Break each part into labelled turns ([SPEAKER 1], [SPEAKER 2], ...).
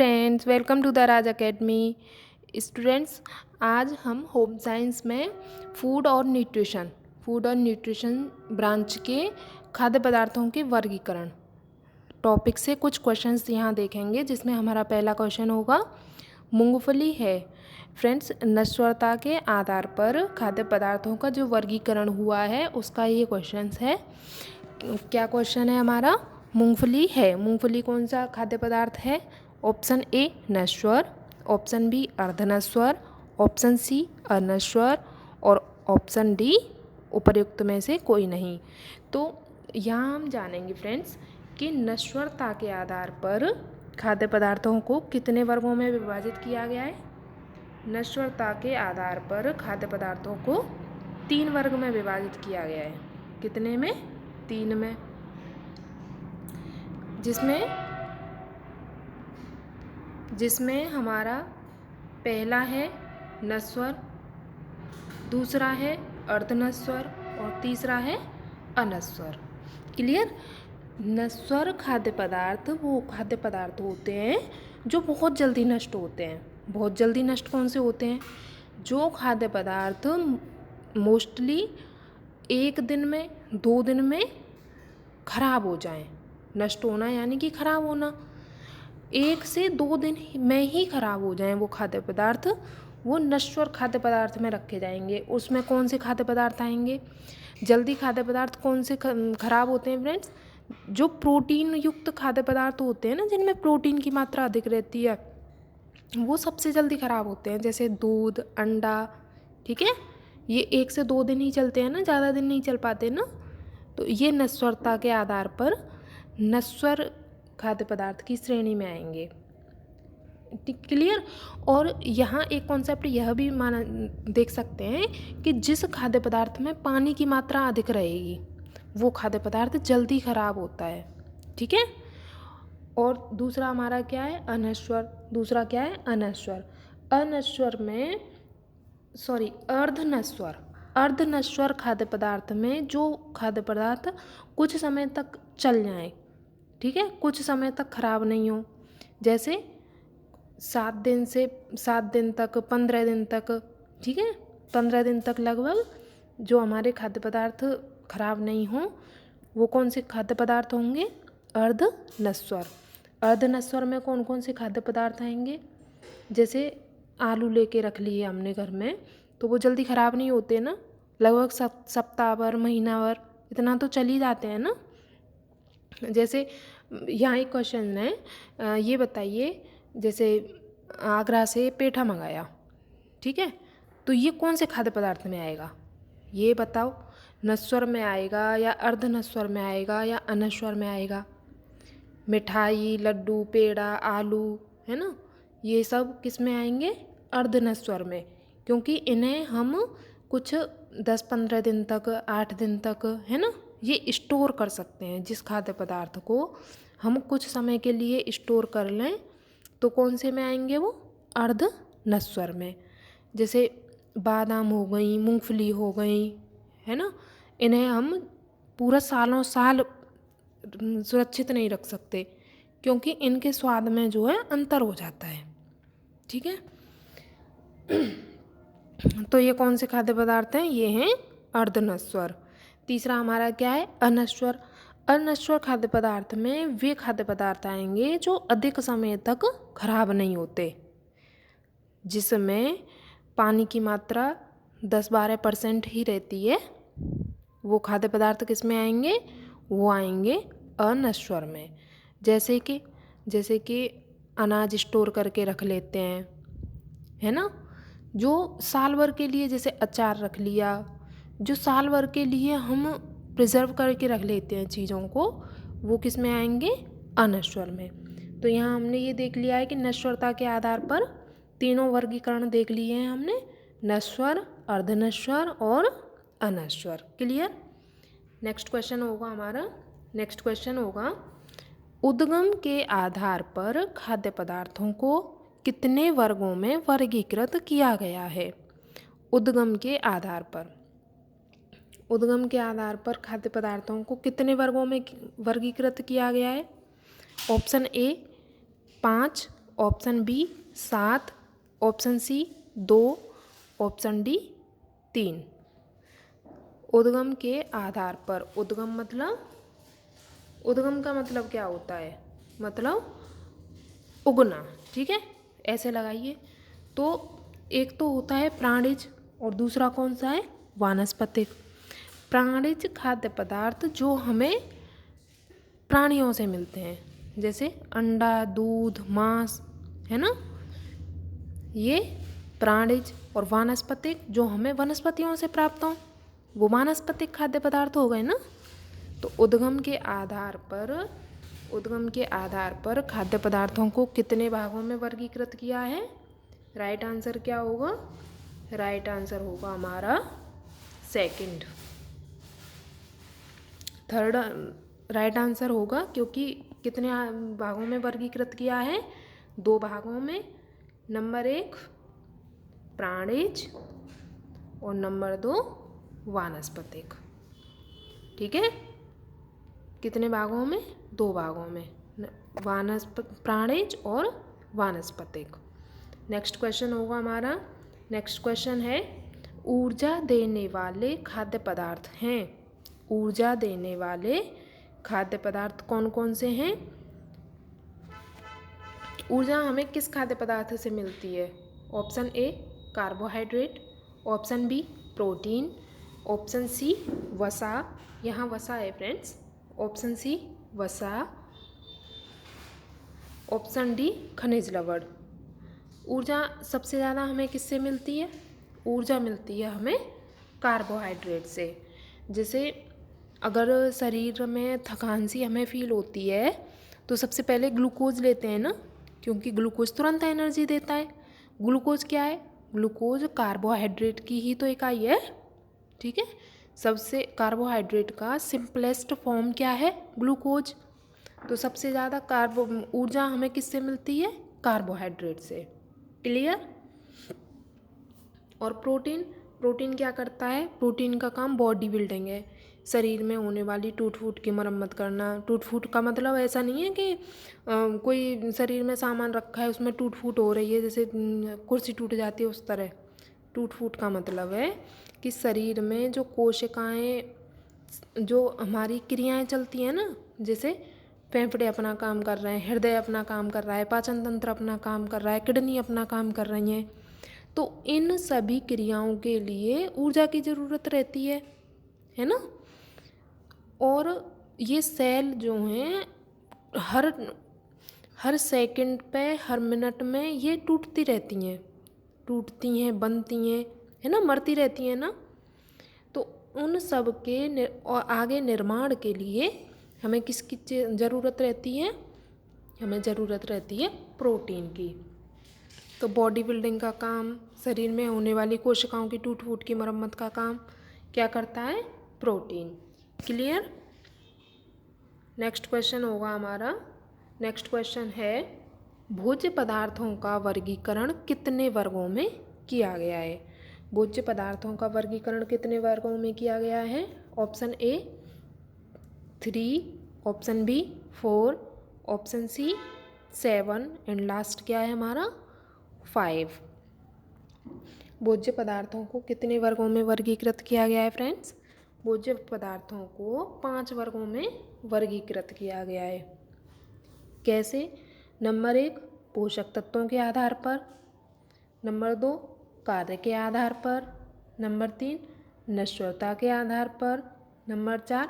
[SPEAKER 1] Friends, welcome to the Raj Academy. Students, आज हम home science में फूड और न्यूट्रिशन ब्रांच के खाद्य पदार्थों के वर्गीकरण टॉपिक से कुछ क्वेश्चंस यहाँ देखेंगे, जिसमें हमारा पहला क्वेश्चन होगा मूंगफली है। फ्रेंड्स, नश्वरता के आधार पर खाद्य पदार्थों का जो वर्गीकरण हुआ है उसका ये क्वेश्चन है। क्या क्वेश्चन है हमारा? मूंगफली है। मूंगफली कौन सा खाद्य पदार्थ है? ऑप्शन ए नश्वर, ऑप्शन बी अर्धनश्वर, ऑप्शन सी अनश्वर और ऑप्शन डी उपर्युक्त में से कोई नहीं। तो यहाँ हम जानेंगे फ्रेंड्स कि नश्वरता के आधार पर खाद्य पदार्थों को कितने वर्गों में विभाजित किया गया है। नश्वरता के आधार पर खाद्य पदार्थों को 3 वर्ग में विभाजित किया गया है। कितने में? 3 में। जिसमें हमारा पहला है नश्वर, दूसरा है अर्धनश्वर और तीसरा है अनश्वर। क्लियर? नश्वर खाद्य पदार्थ वो खाद्य पदार्थ होते हैं जो बहुत जल्दी नष्ट होते हैं। बहुत जल्दी नष्ट कौन से होते हैं? जो खाद्य पदार्थ मोस्टली 1 दिन में 2 दिन में खराब हो जाएं। नष्ट होना यानी कि खराब होना, 1 से 2 दिन में ही खराब हो जाएं वो खाद्य पदार्थ, वो नश्वर खाद्य पदार्थ में रखे जाएंगे। उसमें कौन से खाद्य पदार्थ आएंगे? जल्दी खाद्य पदार्थ कौन से खराब होते हैं फ्रेंड्स? जो प्रोटीन युक्त खाद्य पदार्थ होते हैं ना, जिनमें प्रोटीन की मात्रा अधिक रहती है, वो सबसे जल्दी खराब होते हैं। जैसे दूध, अंडा, ठीक है, ये 1 से 2 दिन ही चलते हैं ना, ज़्यादा दिन नहीं चल पाते ना। तो ये नश्वरता के आधार पर नश्वर खाद्य पदार्थ की श्रेणी में आएंगे। क्लियर? और यहाँ एक कॉन्सेप्ट यह भी माना देख सकते हैं कि जिस खाद्य पदार्थ में पानी की मात्रा अधिक रहेगी वो खाद्य पदार्थ जल्दी खराब होता है। ठीक है। और दूसरा हमारा क्या है? अनश्वर। दूसरा क्या है? अनश्वर। अनश्वर में अर्धनश्वर खाद्य पदार्थ में जो खाद्य पदार्थ कुछ समय तक चल जाए, ठीक है, कुछ समय तक खराब नहीं हो, जैसे 7 दिन तक, 15 दिन तक, ठीक है, 15 दिन तक लगभग जो हमारे खाद्य पदार्थ खराब नहीं हो, वो कौन से खाद्य पदार्थ होंगे? अर्धनश्वर। अर्धनश्वर में कौन कौन से खाद्य पदार्थ आएंगे? जैसे आलू लेके रख लिए हमने घर में, तो वो जल्दी ख़राब नहीं होते ना, लगभग सप्ताह भर, महीना भर इतना तो चल ही जाते हैं ना। जैसे यहाँ एक क्वेश्चन है, ये बताइए, जैसे आगरा से पेठा मंगाया, ठीक है, तो ये कौन से खाद्य पदार्थ में आएगा? ये बताओ, नश्वर में आएगा या अर्धनश्वर में आएगा या अनश्वर में आएगा? मिठाई, लड्डू, पेड़ा, आलू, है ना, ये सब किस में आएंगे? अर्धनश्वर में, क्योंकि इन्हें हम कुछ 10-15 दिन तक, 8 दिन तक, है ना, ये स्टोर कर सकते हैं। जिस खाद्य पदार्थ को हम कुछ समय के लिए स्टोर कर लें तो कौन से में आएंगे? वो अर्धनश्वर में। जैसे बादाम हो गई, मूंगफली हो गई, है ना, इन्हें हम पूरा सालों साल सुरक्षित नहीं रख सकते, क्योंकि इनके स्वाद में जो है अंतर हो जाता है। ठीक है। तो ये कौन से खाद्य पदार्थ हैं? ये हैं अर्धनश्वर। तीसरा हमारा क्या है? अनश्वर। अनश्वर खाद्य पदार्थ में वे खाद्य पदार्थ आएंगे जो अधिक समय तक खराब नहीं होते, जिसमें पानी की मात्रा 10-12% ही रहती है। वो खाद्य पदार्थ किस में आएंगे? वो आएंगे अनश्वर में। जैसे कि अनाज स्टोर करके रख लेते हैं, है ना, जो साल भर के लिए, जैसे अचार रख लिया, जो साल भर के लिए हम प्रिजर्व करके रख लेते हैं चीज़ों को, वो किस में आएंगे? अनश्वर में। तो यहाँ हमने ये देख लिया है कि नश्वरता के आधार पर तीनों वर्गीकरण देख लिए हैं हमने, नश्वर, अर्धनश्वर और अनश्वर। क्लियर? नेक्स्ट क्वेश्चन होगा उद्गम के आधार पर खाद्य पदार्थों को कितने वर्गों में वर्गीकृत किया गया है? उद्गम के आधार पर खाद्य पदार्थों को कितने वर्गों में वर्गीकृत किया गया है? Option A 5, option B 7, option C 2, option D 3। उद्गम के आधार पर, उद्गम मतलब, उद्गम का मतलब क्या होता है, मतलब उगना, ठीक है, ऐसे लगाइए। तो एक तो होता है प्राणिज और दूसरा कौन सा है, वानस्पतिक। प्राणिज खाद्य पदार्थ जो हमें प्राणियों से मिलते हैं, जैसे अंडा, दूध, मांस, है ना, ये प्राणिज। और वानस्पतिक जो हमें वनस्पतियों से प्राप्त हों, वो वानस्पतिक खाद्य पदार्थ हो गए ना। तो उद्गम के आधार पर, उद्गम के आधार पर खाद्य पदार्थों को कितने भागों में वर्गीकृत किया है। राइट आंसर क्या होगा, राइट आंसर होगा हमारा सेकंड, थर्ड राइट आंसर होगा, क्योंकि कितने भागों में वर्गीकृत किया है, 2 भागों में। नंबर 1 प्राणिज और नंबर 2 वानस्पतिक, ठीक है। कितने भागों में, 2 भागों में, प्राणिज और वानस्पतिक। नेक्स्ट क्वेश्चन होगा हमारा, नेक्स्ट क्वेश्चन है ऊर्जा देने वाले खाद्य पदार्थ हैं। ऊर्जा देने वाले खाद्य पदार्थ कौन कौन से हैं। ऊर्जा हमें किस खाद्य पदार्थ से मिलती है। Option A carbohydrate, option B protein, option C वसा, यहाँ वसा है फ्रेंड्स, ऑप्शन सी वसा, ऑप्शन डी खनिज लवण। ऊर्जा सबसे ज़्यादा हमें किससे मिलती है, ऊर्जा मिलती है हमें कार्बोहाइड्रेट से। जैसे अगर शरीर में थकान सी हमें फील होती है तो सबसे पहले ग्लूकोज लेते हैं ना, क्योंकि ग्लूकोज तुरंत एनर्जी देता है। ग्लूकोज क्या है, ग्लूकोज कार्बोहाइड्रेट की ही तो इकाई है, ठीक है। सबसे कार्बोहाइड्रेट का सिंपलेस्ट फॉर्म क्या है, ग्लूकोज। तो सबसे ज़्यादा ऊर्जा हमें किससे मिलती है, कार्बोहाइड्रेट से, क्लियर। और प्रोटीन, प्रोटीन क्या करता है, प्रोटीन का काम बॉडी बिल्डिंग है, शरीर में होने वाली टूट फूट की मरम्मत करना। टूट फूट का मतलब ऐसा नहीं है कि कोई शरीर में सामान रखा है उसमें टूट फूट हो रही है, जैसे कुर्सी टूट जाती है उस तरह। टूट फूट का मतलब है कि शरीर में जो कोशिकाएं, जो हमारी क्रियाएं चलती हैं ना, जैसे फेफड़े अपना काम कर रहे हैं, हृदय अपना काम कर रहा है, पाचन तंत्र अपना काम कर रहा है, किडनी अपना काम कर रही हैं, तो इन सभी क्रियाओं के लिए ऊर्जा की ज़रूरत रहती है ना। और ये सेल जो हैं हर सेकंड पे, हर मिनट में ये टूटती रहती हैं, टूटती हैं, बनती हैं, है ना, मरती रहती हैं ना। तो उन सब के आगे निर्माण के लिए हमें किसकी ज़रूरत रहती है, हमें ज़रूरत रहती है प्रोटीन की। तो बॉडी बिल्डिंग का काम, शरीर में होने वाली कोशिकाओं की टूट फूट की मरम्मत का काम क्या करता है, प्रोटीन, क्लियर। नेक्स्ट क्वेश्चन होगा हमारा, नेक्स्ट क्वेश्चन है भोज्य पदार्थों का वर्गीकरण कितने वर्गों में किया गया है। भोज्य पदार्थों का वर्गीकरण कितने वर्गों में किया गया है। Option A 3, option B 4, option C 7 and last क्या है हमारा 5। भोज्य पदार्थों को कितने वर्गों में वर्गीकृत किया गया है फ्रेंड्स। भोज्य पदार्थों को 5 वर्गों में वर्गीकृत किया गया है। कैसे, नंबर 1 पोषक तत्वों के आधार पर, नंबर 2 कार्य के आधार पर, नंबर 3 नश्वरता के आधार पर, नंबर 4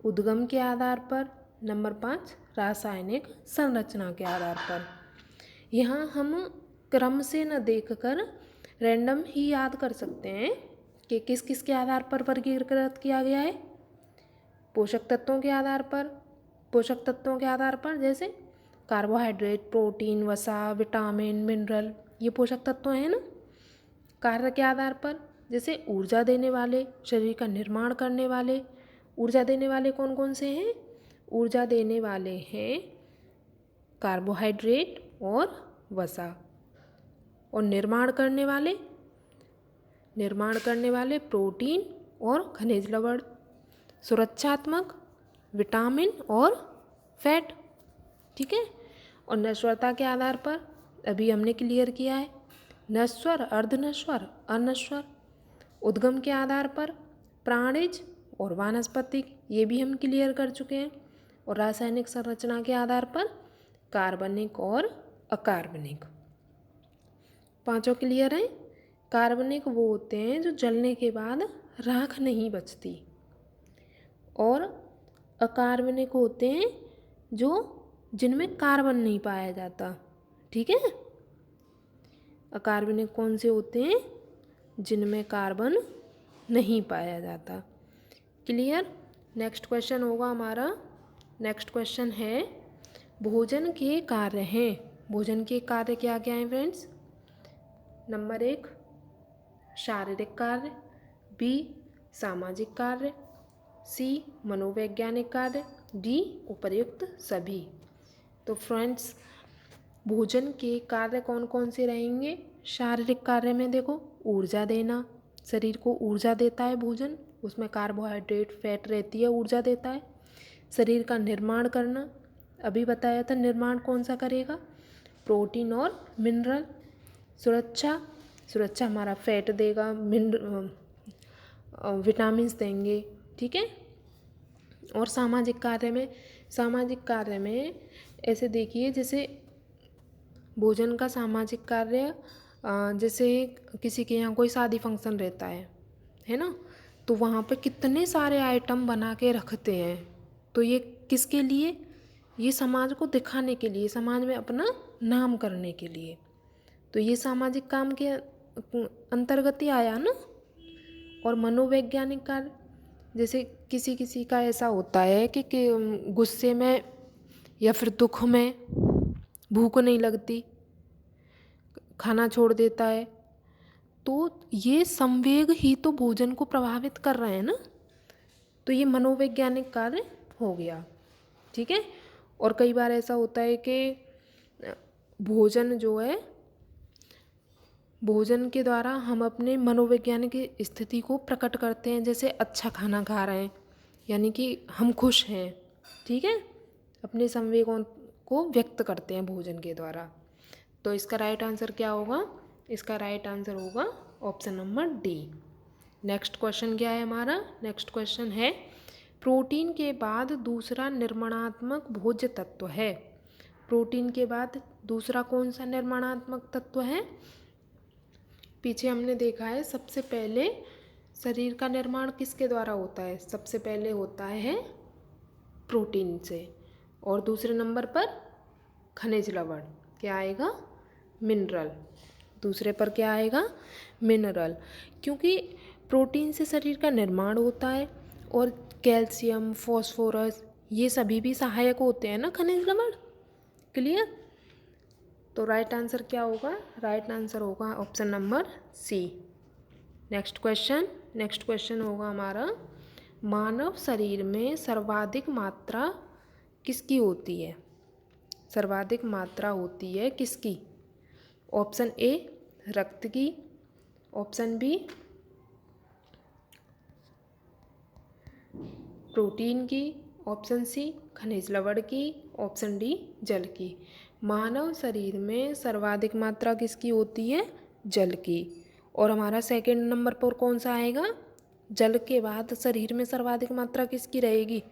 [SPEAKER 1] उद्गम के आधार पर, नंबर 5 रासायनिक संरचना के आधार पर। यहाँ हम क्रम से न देखकर रैंडम ही याद कर सकते हैं कि किस किस के आधार पर वर्गीकृत किया गया है। पोषक तत्वों के आधार पर, पोषक तत्वों के आधार पर जैसे कार्बोहाइड्रेट, प्रोटीन, वसा, विटामिन, मिनरल, ये पोषक तत्व हैं ना। कार्य के आधार पर जैसे ऊर्जा देने वाले, शरीर का निर्माण करने वाले। ऊर्जा देने वाले कौन कौन से हैं, ऊर्जा देने वाले हैं कार्बोहाइड्रेट और वसा। और निर्माण करने वाले प्रोटीन और खनिज लवण। सुरक्षात्मक विटामिन और फैट, ठीक है। और नश्वरता के आधार पर अभी हमने क्लियर किया है। नश्वर, अर्धनश्वर, अनश्वर, उद्गम के आधार पर प्राणिज और वानस्पतिक, ये भी हम क्लियर कर चुके हैं। और रासायनिक संरचना के आधार पर कार्बनिक और अकार्बनिक, पांचों क्लियर हैं। कार्बनिक वो होते हैं जो जलने के बाद राख नहीं बचती, और अकार्बनिक होते हैं जो जिनमें कार्बन नहीं पाया जाता। ठीक है, अकार्बनिक कौन से होते हैं? जिनमें कार्बन नहीं पाया जाता। क्लियर। नेक्स्ट क्वेश्चन होगा हमारा, नेक्स्ट क्वेश्चन है भोजन के कार्य हैं। भोजन के कार्य क्या क्या हैं फ्रेंड्स? नंबर 1 शारीरिक कार्य, बी सामाजिक कार्य, सी मनोवैज्ञानिक कार्य, डी उपर्युक्त सभी। तो फ्रेंड्स भोजन के कार्य कौन कौन से रहेंगे? शारीरिक कार्य में देखो ऊर्जा देना, शरीर को ऊर्जा देता है भोजन, उसमें कार्बोहाइड्रेट फैट रहती है, ऊर्जा देता है। शरीर का निर्माण करना, अभी बताया था निर्माण कौन सा करेगा? प्रोटीन और मिनरल। सुरक्षा, सुरक्षा हमारा फैट देगा, विटामिन्स देंगे। ठीक है। और सामाजिक कार्य में, सामाजिक कार्य में ऐसे देखिए जैसे भोजन का सामाजिक कार्य, जैसे किसी के यहाँ कोई शादी फंक्शन रहता है ना, तो वहाँ पे कितने सारे आइटम बना के रखते हैं, तो ये किसके लिए? ये समाज को दिखाने के लिए, समाज में अपना नाम करने के लिए। तो ये सामाजिक काम के अंतर्गत ही आया ना। और मनोवैज्ञानिक कार्य, जैसे किसी किसी का ऐसा होता है कि गुस्से में या फिर दुख में भूख नहीं लगती, खाना छोड़ देता है, तो ये संवेग ही तो भोजन को प्रभावित कर रहे हैं ना, तो ये मनोवैज्ञानिक कार्य हो गया। ठीक है। और कई बार ऐसा होता है कि भोजन जो है, भोजन के द्वारा हम अपने मनोवैज्ञानिक स्थिति को प्रकट करते हैं, जैसे अच्छा खाना खा रहे हैं यानी कि हम खुश हैं। ठीक है, अपने संवेगों को व्यक्त करते हैं भोजन के द्वारा। तो इसका राइट आंसर क्या होगा? इसका राइट आंसर होगा option number D. Next question क्या है हमारा? नेक्स्ट क्वेश्चन है प्रोटीन के बाद दूसरा निर्माणात्मक भोज्य तत्व है। प्रोटीन के बाद दूसरा कौन सा निर्माणात्मक तत्व है? पीछे हमने देखा है सबसे पहले शरीर का निर्माण किसके द्वारा होता है? सबसे पहले होता है प्रोटीन से, और दूसरे नंबर पर खनिज लवण, क्या आएगा? मिनरल। दूसरे पर क्या आएगा? मिनरल। क्योंकि प्रोटीन से शरीर का निर्माण होता है, और कैल्शियम, फॉस्फोरस, ये सभी भी सहायक होते हैं ना खनिज लवण। क्लियर। तो राइट आंसर क्या होगा? राइट आंसर होगा option number C. Next question, next question होगा हमारा मानव शरीर में सर्वाधिक मात्रा किसकी होती है? सर्वाधिक मात्रा होती है किसकी? ऑप्शन ए रक्त की, ऑप्शन बी प्रोटीन की, ऑप्शन सी खनिज लवण की, ऑप्शन डी जल की। मानव शरीर में सर्वाधिक मात्रा किसकी होती है? जल की। और हमारा सेकंड नंबर पर कौन सा आएगा? जल के बाद शरीर में सर्वाधिक मात्रा किसकी रहेगी?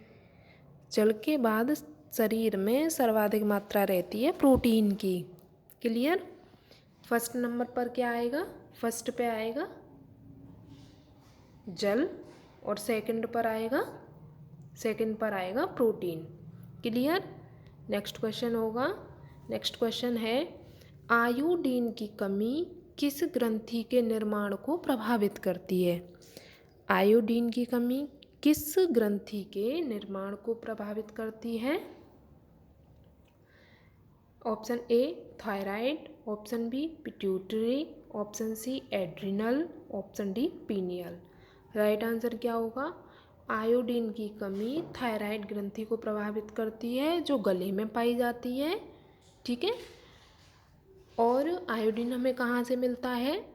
[SPEAKER 1] जल के बाद शरीर में सर्वाधिक मात्रा रहती है प्रोटीन की। क्लियर। फर्स्ट नंबर पर क्या आएगा? फर्स्ट पे आएगा जल, और सेकंड पर आएगा प्रोटीन। क्लियर। नेक्स्ट क्वेश्चन होगा, नेक्स्ट क्वेश्चन है आयोडीन की कमी किस ग्रंथि के निर्माण को प्रभावित करती है? आयोडीन की कमी किस ग्रंथि के निर्माण को प्रभावित करती है? Option A thyroid, option B pituitary, option C adrenal, option D pineal. Right answer क्या होगा? आयोडीन की कमी थायराइड ग्रंथि को प्रभावित करती है, जो गले में पाई जाती है। ठीक है। और आयोडीन हमें कहाँ से मिलता है?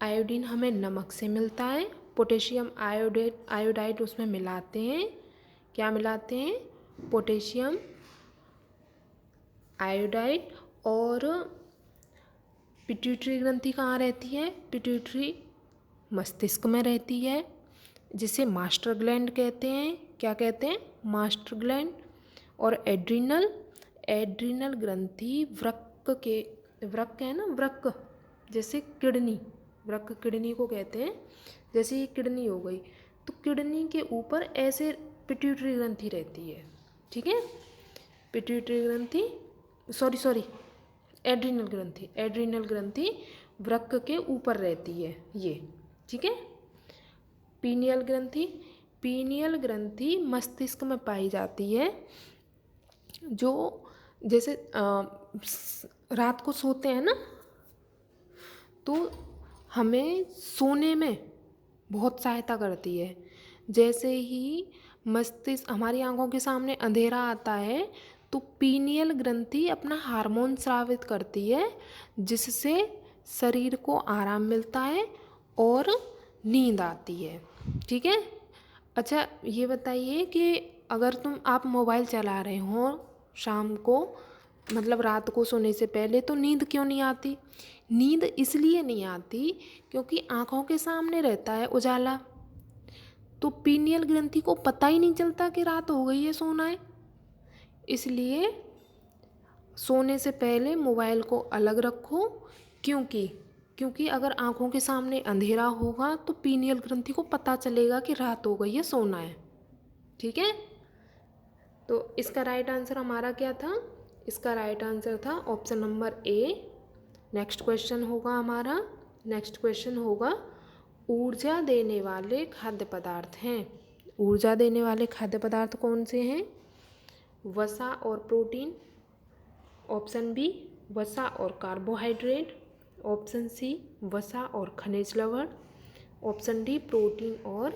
[SPEAKER 1] आयोडीन हमें नमक से मिलता है। पोटेशियम आयोडाइड उसमें मिलाते हैं। क्या मिलाते हैं? पोटेशियम आयोडाइड और पिट्यूटरी ग्रंथि कहाँ रहती है? पिट्यूटरी मस्तिष्क में रहती है, जिसे मास्टर ग्लैंड कहते हैं। क्या कहते हैं? Master gland. और एड्रिनल ग्रंथि वृक्क है ना, वृक्क, जैसे किडनी, वृक्क किडनी को कहते हैं। जैसे ये किडनी हो गई, तो किडनी के ऊपर ऐसे पिट्यूटरी ग्रंथि रहती है। ठीक है, पिट्यूटरी ग्रंथि, सॉरी एड्रिनल ग्रंथि वृक्क के ऊपर रहती है ये। ठीक है। पीनियल ग्रंथि मस्तिष्क में पाई जाती है। जो जैसे रात को सोते हैं ना, तो हमें सोने में बहुत सहायता करती है। जैसे ही मस्तिष्क, हमारी आंखों के सामने अंधेरा आता है, तो पीनियल ग्रंथि अपना हार्मोन स्रावित करती है, जिससे शरीर को आराम मिलता है और नींद आती है। ठीक है। अच्छा, ये बताइए कि अगर आप मोबाइल चला रहे हो शाम को, मतलब रात को सोने से पहले, तो नींद क्यों नहीं आती? नींद इसलिए नहीं आती क्योंकि आँखों के सामने रहता है उजाला, तो पीनियल ग्रंथि को पता ही नहीं चलता कि रात हो गई है, सोना है। इसलिए सोने से पहले मोबाइल को अलग रखो, क्योंकि अगर आँखों के सामने अंधेरा होगा तो पीनियल ग्रंथि को पता चलेगा कि रात हो गई है, सोना है। ठीक है। तो इसका राइट आंसर हमारा क्या था? इसका राइट आंसर था option number A. Next question होगा ऊर्जा देने वाले खाद्य पदार्थ हैं। ऊर्जा देने वाले खाद्य पदार्थ कौन से हैं? वसा और प्रोटीन, ऑप्शन बी वसा और कार्बोहाइड्रेट, ऑप्शन सी वसा और खनिज लवण, ऑप्शन डी प्रोटीन और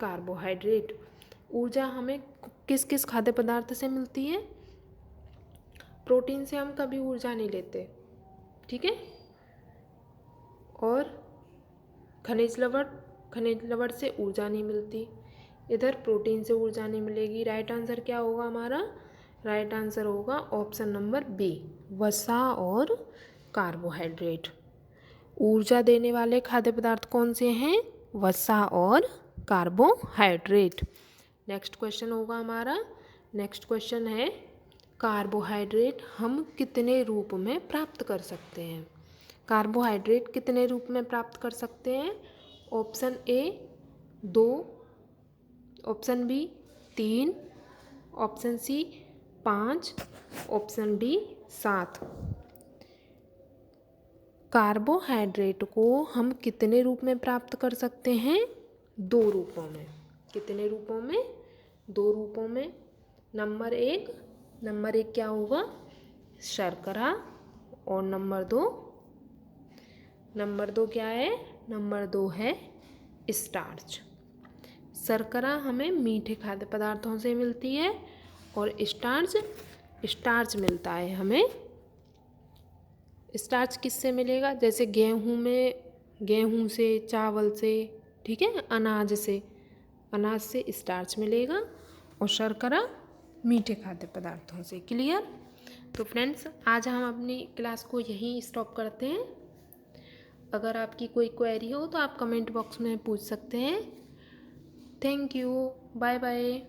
[SPEAKER 1] कार्बोहाइड्रेट। ऊर्जा हमें किस किस खाद्य पदार्थ से मिलती है? प्रोटीन से हम कभी ऊर्जा नहीं लेते। ठीक है। और खनिज लवण से ऊर्जा नहीं मिलती। इधर प्रोटीन से ऊर्जा नहीं मिलेगी। राइट आंसर क्या होगा हमारा? राइट आंसर होगा ऑप्शन नंबर बी, वसा और कार्बोहाइड्रेट। ऊर्जा देने वाले खाद्य पदार्थ कौन से हैं? वसा और कार्बोहाइड्रेट। नेक्स्ट क्वेश्चन होगा हमारा, नेक्स्ट क्वेश्चन है कार्बोहाइड्रेट हम कितने रूप में प्राप्त कर सकते हैं? कार्बोहाइड्रेट कितने रूप में प्राप्त कर सकते हैं? Option A 2, option B 3, option C 5, option D 7। Carbohydrate को हम कितने रूप में प्राप्त कर सकते हैं? 2 रूपों में। कितने रूपों में? 2 रूपों में। नंबर एक क्या होगा? शर्करा। और नंबर दो क्या है? नंबर 2 है स्टार्च। शर्करा हमें मीठे खाद्य पदार्थों से मिलती है और स्टार्च मिलता है हमें। स्टार्च किससे मिलेगा? जैसे गेहूँ से, चावल से, ठीक है, अनाज से स्टार्च मिलेगा, और शर्करा मीठे खाद्य पदार्थों से। क्लियर? तो फ्रेंड्स, आज हम अपनी क्लास को यहीं स्टॉप करते हैं। अगर आपकी कोई क्वेरी हो तो आप कमेंट बॉक्स में पूछ सकते हैं। Thank you. Bye bye.